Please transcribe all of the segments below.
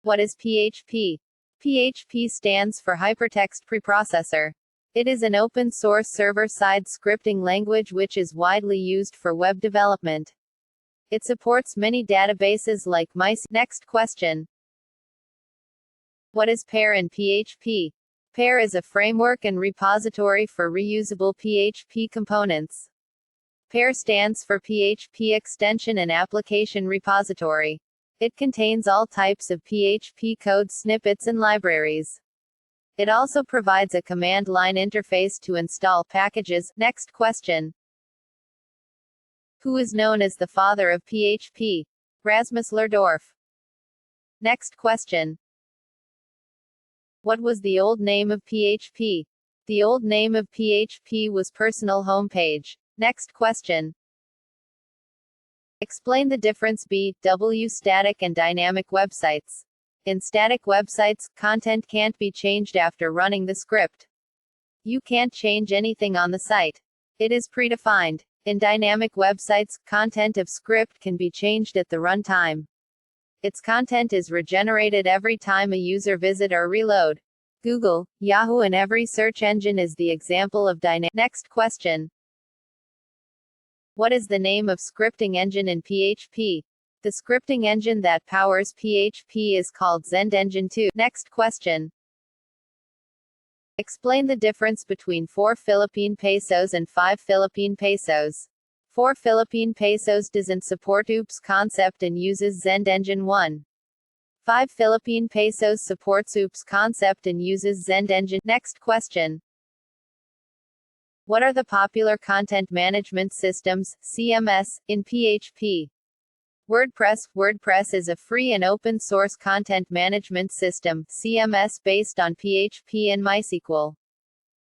What is PHP? PHP stands for Hypertext Preprocessor. It is an open-source server-side scripting language which is widely used for web development. It supports many databases like Mysql. Next question. What is PAIR in PHP? PAIR is a framework and repository for reusable PHP components. PAIR stands for PHP Extension and Application Repository. It contains all types of PHP code snippets and libraries. It also provides a command line interface to install packages. Next question. Who is known as the father of PHP? Rasmus Lerdorf. Next question. What was the old name of PHP? The old name of PHP was Personal Homepage. Next question. Explain the difference between static and dynamic websites. In static websites, content can't be changed after running the script. You can't change anything on the site. It is predefined. In dynamic websites, content of script can be changed at the runtime. Its content is regenerated every time a user visit or reload. Google, Yahoo and every search engine is the example of dynamic. Next question. What is the name of scripting engine in PHP? The scripting engine that powers PHP is called ZendEngine 2. Next question. Explain the difference between 4 Philippine pesos and 5 Philippine pesos. 4 Philippine pesos doesn't support OOPS concept and uses ZendEngine 1. 5 Philippine pesos supports OOPS concept and uses ZendEngine. Next question. What are the popular content management systems, CMS, in PHP? WordPress. WordPress is a free and open-source content management system, CMS, based on PHP and Mysql.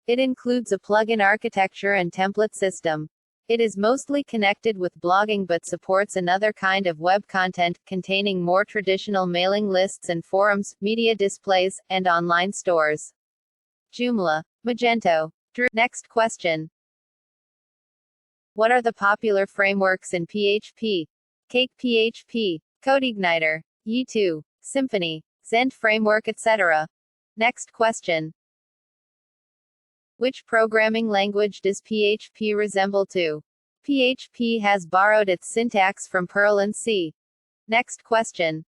It includes a plugin architecture and template system. It is mostly connected with blogging but supports another kind of web content, containing more traditional mailing lists and forums, media displays, and online stores. Joomla, Magento. Next question. What are the popular frameworks in PHP? Cake PHP, CodeIgniter, Yi2, Symfony, Zend Framework, etc. Next question. Which programming language does PHP resemble to? PHP has borrowed its syntax from Perl and C. Next question.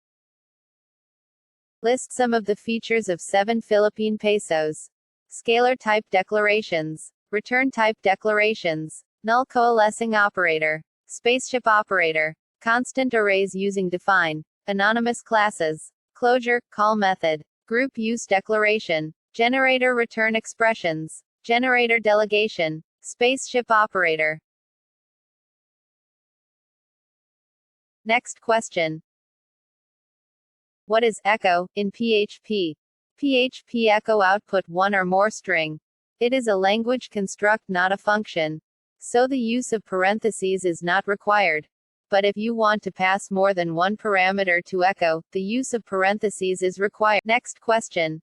List some of the features of 7 Philippine pesos. Scalar type declarations, return type declarations, null coalescing operator, spaceship operator, constant arrays using define, anonymous classes, closure, call method, group use declaration, generator return expressions, generator delegation, spaceship operator. Next question. What is echo in PHP? PHP echo output one or more string. It is a language construct, not a function. So the use of parentheses is not required. But if you want to pass more than one parameter to echo, the use of parentheses is required. Next question.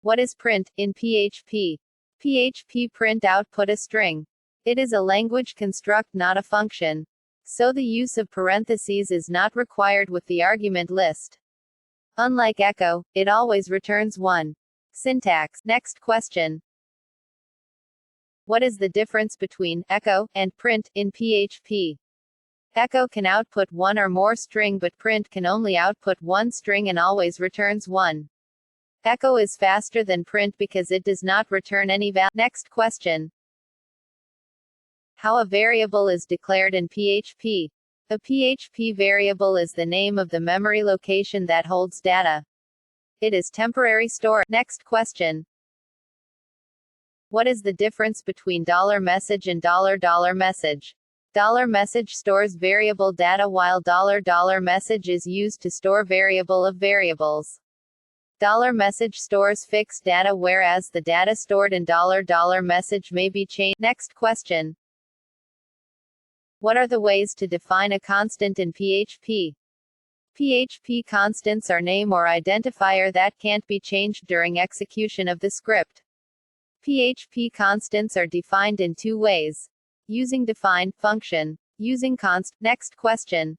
What is print in PHP? PHP print output a string. It is a language construct, not a function. So the use of parentheses is not required with the argument list. Unlike echo, it always returns 1. Syntax. Next question. What is the difference between echo and print in PHP? Echo can output one or more string, but print can only output one string and always returns 1. Echo is faster than print because it does not return any value. Next question. How a variable is declared in PHP? A PHP variable is the name of the memory location that holds data. It is temporary store. Next question. What is the difference between $message and $message? $message stores variable data while $message is used to store variable of variables. $message stores fixed data whereas the data stored in $message may be changed. Next question. What are the ways to define a constant in PHP? PHP constants are name or identifier that can't be changed during execution of the script. PHP constants are defined in 2 ways. Using define function. Using const. Next question.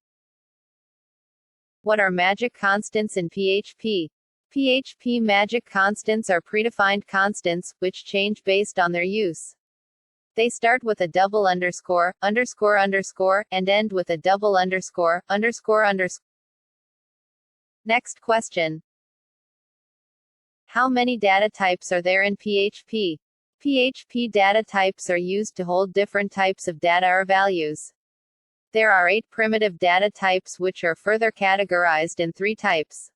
What are magic constants in PHP? PHP magic constants are predefined constants, which change based on their use. They start with a double underscore, underscore underscore, and end with a double underscore, underscore underscore. Next question. How many data types are there in PHP? PHP data types are used to hold different types of data or values. There are 8 primitive data types which are further categorized in 3 types.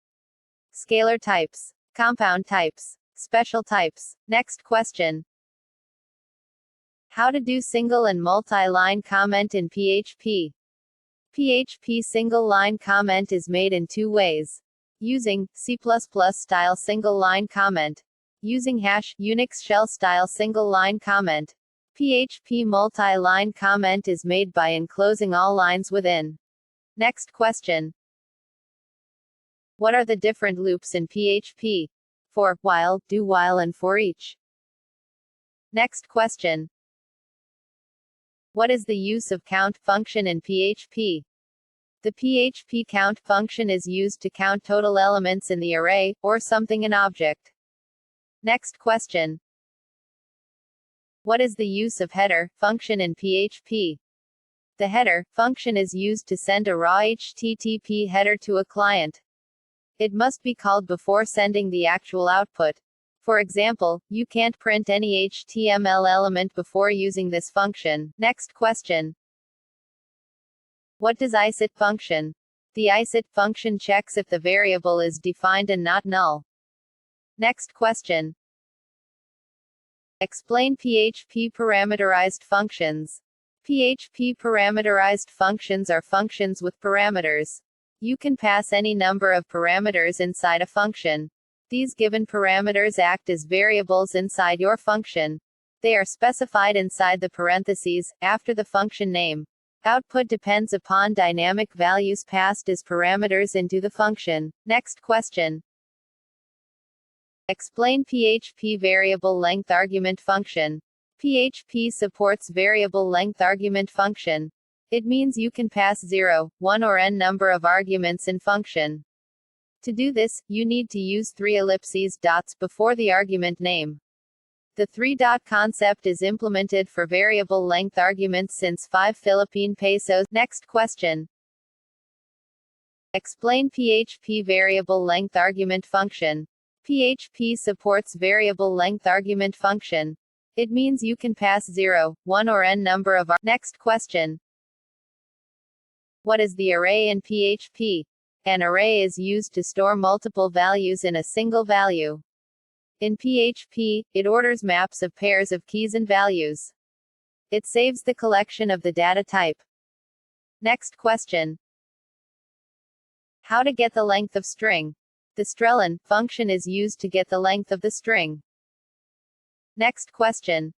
Scalar types, compound types, special types. Next question. How to do single and multi-line comment in PHP? PHP single-line comment is made in 2 ways. Using C++ style single-line comment. Using Unix shell style single-line comment. PHP multi-line comment is made by enclosing all lines within. Next question. What are the different loops in PHP? For, while, do while and for each. Next question. What is the use of count function in PHP? The PHP count function is used to count total elements in the array, or something an object. Next question. What is the use of header function in PHP? The header function is used to send a raw HTTP header to a client. It must be called before sending the actual output. For example, you can't print any HTML element before using this function. Next question. What does Iset function? The Iset function checks if the variable is defined and not null. Next question. Explain PHP parameterized functions. PHP parameterized functions are functions with parameters. You can pass any number of parameters inside a function. These given parameters act as variables inside your function. They are specified inside the parentheses, after the function name. Output depends upon dynamic values passed as parameters into the function. Next question. Explain PHP variable length argument function. PHP supports variable length argument function. It means you can pass 0, 1 or n number of arguments in function. To do this, you need to use 3 ellipses dots before the argument name. The 3-dot concept is implemented for variable length arguments since 5 Philippine pesos. Next question. Explain PHP variable length argument function. PHP supports variable length argument function. It means you can pass 0, 1 or n number of. Next question. What is the array in PHP? An array is used to store multiple values in a single value. In PHP, it orders maps of pairs of keys and values. It saves the collection of the data type. Next question. How to get the length of string? The strlen function is used to get the length of the string. Next question.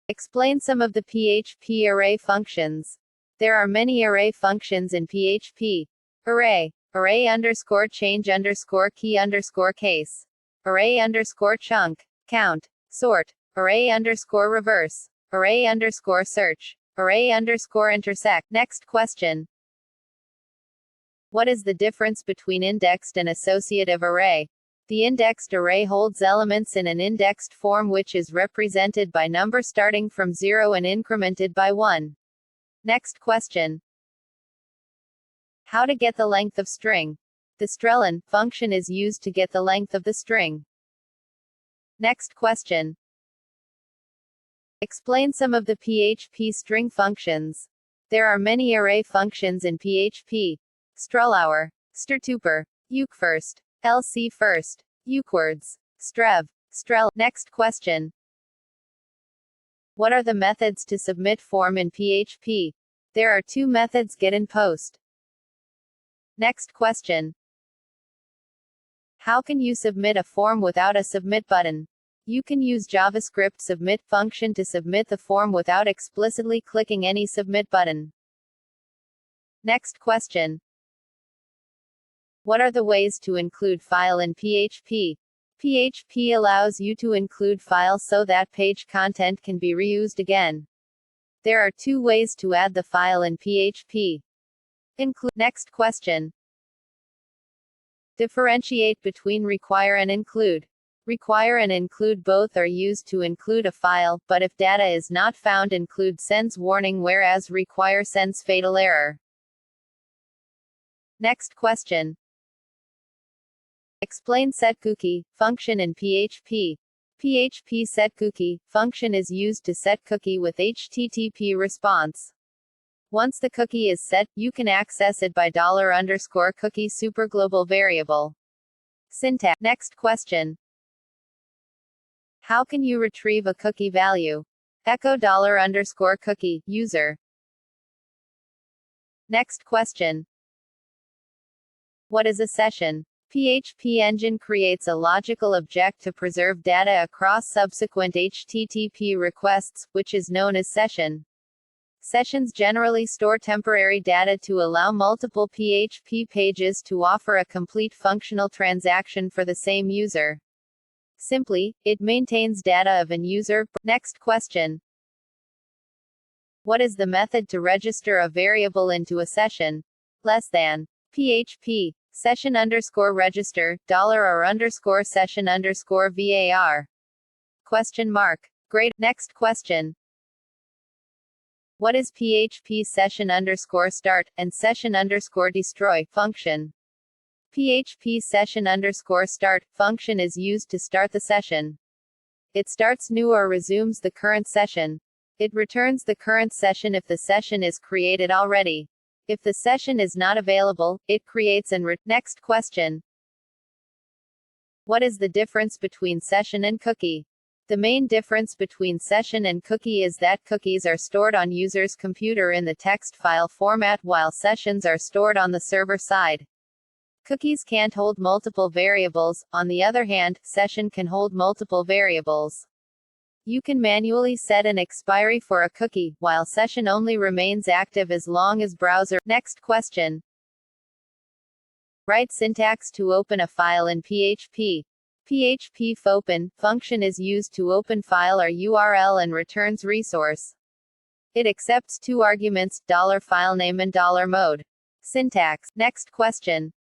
Explain some of the PHP array functions. There are many array functions in PHP. Array, array underscore change underscore key underscore case. Array underscore chunk, count, sort, array underscore reverse, array underscore search, array underscore intersect. Next question. What is the difference between indexed and associative array? The indexed array holds elements in an indexed form which is represented by number starting from 0 and incremented by 1. Next question. How to get the length of string? The strlen function is used to get the length of the string. Next question. Explain some of the PHP string functions. There are many array functions in PHP. Strollower, strtuper, ucfirst, lcfirst, ucwords, strev, strel. Next question. What are the methods to submit form in PHP? There are 2 methods, get and post. Next question. How can you submit a form without a submit button? You can use JavaScript submit function to submit the form without explicitly clicking any submit button. Next question. What are the ways to include file in PHP? PHP allows you to include files so that page content can be reused again. There are 2 ways to add the file in PHP. Include. Next question. Differentiate between require and include. Require and include both are used to include a file, but if data is not found, include sends warning, whereas require sends fatal error. Next question. Explain setCookie function in PHP. PHP setCookie function is used to set cookie with HTTP response. Once the cookie is set, you can access it by $_cookie superglobal variable. Syntax. Next question. How can you retrieve a cookie value? Echo $_cookie user. Next question. What is a session? PHP engine creates a logical object to preserve data across subsequent HTTP requests, which is known as session. Sessions generally store temporary data to allow multiple PHP pages to offer a complete functional transaction for the same user. Simply, it maintains data of an user. Next question. What is the method to register a variable into a session? Less than. PHP session _register $or _session _var. Question mark. Great. Next question. What is PHP session _start and session _destroy function? PHP session _start function is used to start the session. It starts new or resumes the current session. It returns the current session if the session is created already. If the session is not available, it creates and Next question. What is the difference between session and cookie? The main difference between session and cookie is that cookies are stored on user's computer in the text file format, while sessions are stored on the server side. Cookies can't hold multiple variables. On the other hand, session can hold multiple variables. You can manually set an expiry for a cookie, while session only remains active as long as browser. Next question. Write syntax to open a file in PHP. PHP fopen function is used to open file or URL and returns resource. It accepts two arguments, $filename and $mode. Syntax. Next question.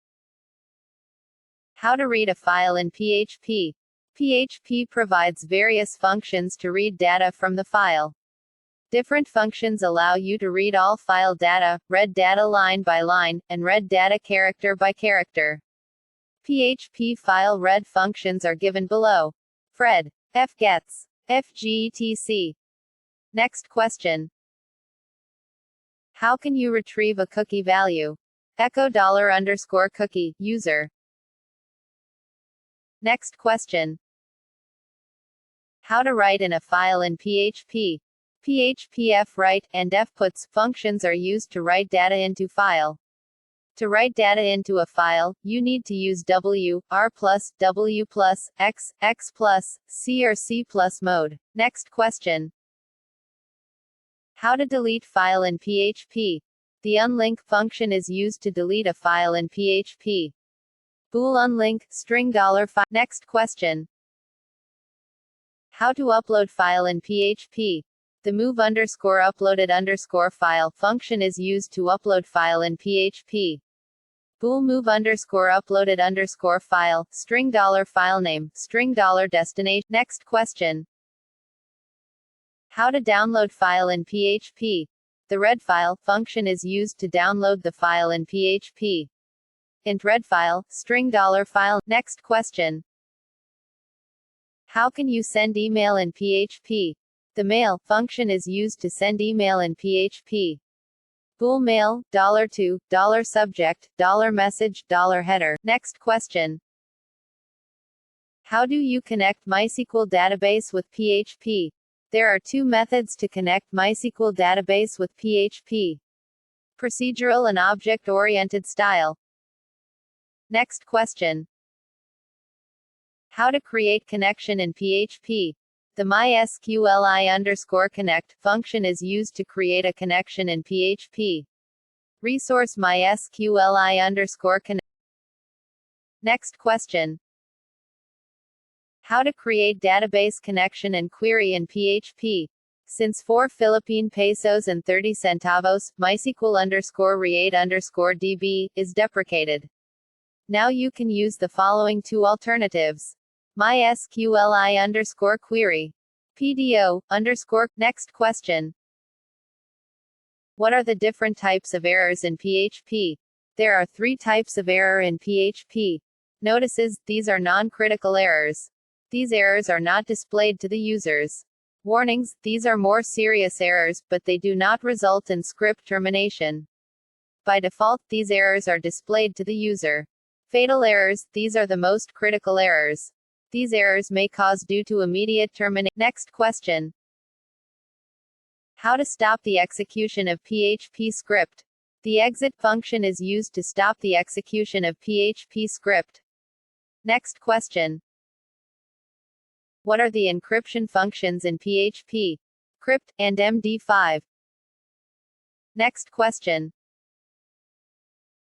How to read a file in PHP. PHP provides various functions to read data from the file. Different functions allow you to read all file data, read data line by line, and read data character by character. PHP file read functions are given below. Fred. fgets. fgetc. Next question. How can you retrieve a cookie value? Echo $_cookie user. Next question. How to write in a file in PHP. PHP fwrite and fputs functions are used to write data into file. To write data into a file, you need to use W, R+, W+, X, X+, C or C+ mode. Next question. How to delete file in PHP. The unlink function is used to delete a file in PHP. Bool unlink, string $5. Next question. How to upload file in PHP. The move _uploaded file function is used to upload file in PHP. Bool move _uploaded file, string $filename, string $destination. Next question. How to download file in PHP. The readFile function is used to download the file in PHP. Int readFile, string $file. Next question. How can you send email in PHP? The mail function is used to send email in PHP. Bool mail, $2, $subject, $message, $header. Next question. How do you connect MySQL database with PHP? There are two methods to connect MySQL database with PHP. Procedural and object-oriented style. Next question. How to create connection in PHP. The MySQLi_connect function is used to create a connection in PHP. Resource MySQLi_connect. Next question. How to create database connection and query in PHP. Since 4 Philippine pesos and 30 centavos, MySQL_Re8_DB is deprecated. Now you can use the following two alternatives. MySQLi_query. PDO_. Next question. What are the different types of errors in PHP? There are 3 types of error in PHP. Notices, these are non-critical errors. These errors are not displayed to the users. Warnings, these are more serious errors, but they do not result in script termination. By default, these errors are displayed to the user. Fatal errors, these are the most critical errors. These errors may cause due to immediate termination. Next question. How to stop the execution of PHP script. The exit function is used to stop the execution of PHP script. Next question. What are the encryption functions in PHP? Crypt and MD5. Next question.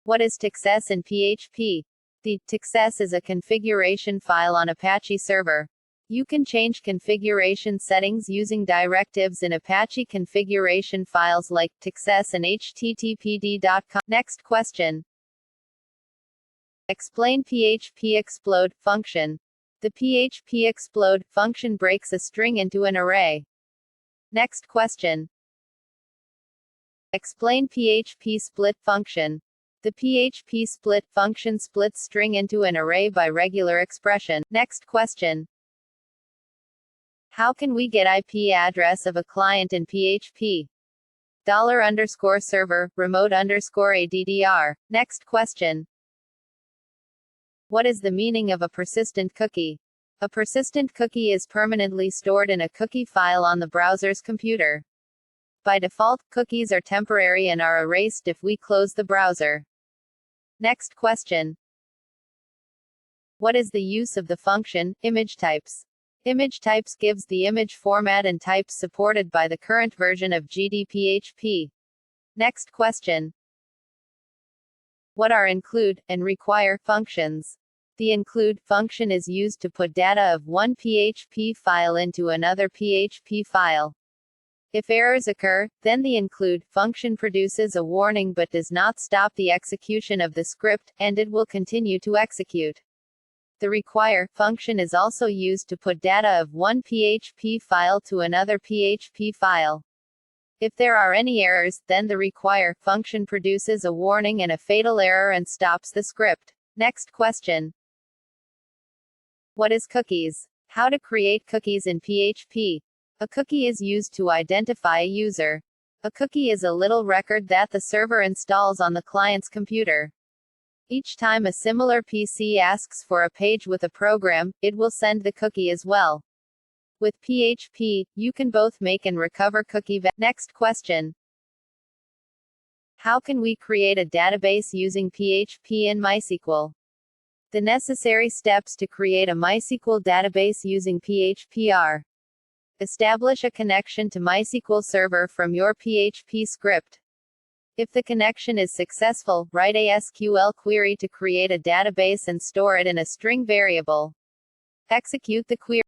What is TXS in PHP? The TXS is a configuration file on Apache server. You can change configuration settings using directives in Apache configuration files like TXS and httpd.com. Next question. Explain PHP explode function. The PHP explode function breaks a string into an array. Next question. Explain PHP split function. The PHP split function splits string into an array by regular expression. Next question. How can we get IP address of a client in PHP? $_server, remote_ADDR. Next question. What is the meaning of a persistent cookie? A persistent cookie is permanently stored in a cookie file on the browser's computer. By default, cookies are temporary and are erased if we close the browser. Next question. What is the use of the function image types? Image types gives the image format and types supported by the current version of GDPHP. Next question. What are include and require functions? The include function is used to put data of one PHP file into another PHP file. If errors occur, then the include function produces a warning but does not stop the execution of the script, and it will continue to execute. The require function is also used to put data of one PHP file to another PHP file. If there are any errors, then the require function produces a warning and a fatal error and stops the script. Next question. What is cookies? How to create cookies in PHP. A cookie is used to identify a user. A cookie is a little record that the server installs on the client's computer. Each time a similar PC asks for a page with a program, it will send the cookie as well. With PHP, you can both make and recover cookie. Next question. How can we create a database using PHP and MySQL? The necessary steps to create a MySQL database using PHP are: establish a connection to MySQL server from your PHP script. If the connection is successful, write a SQL query to create a database and store it in a string variable. Execute the query.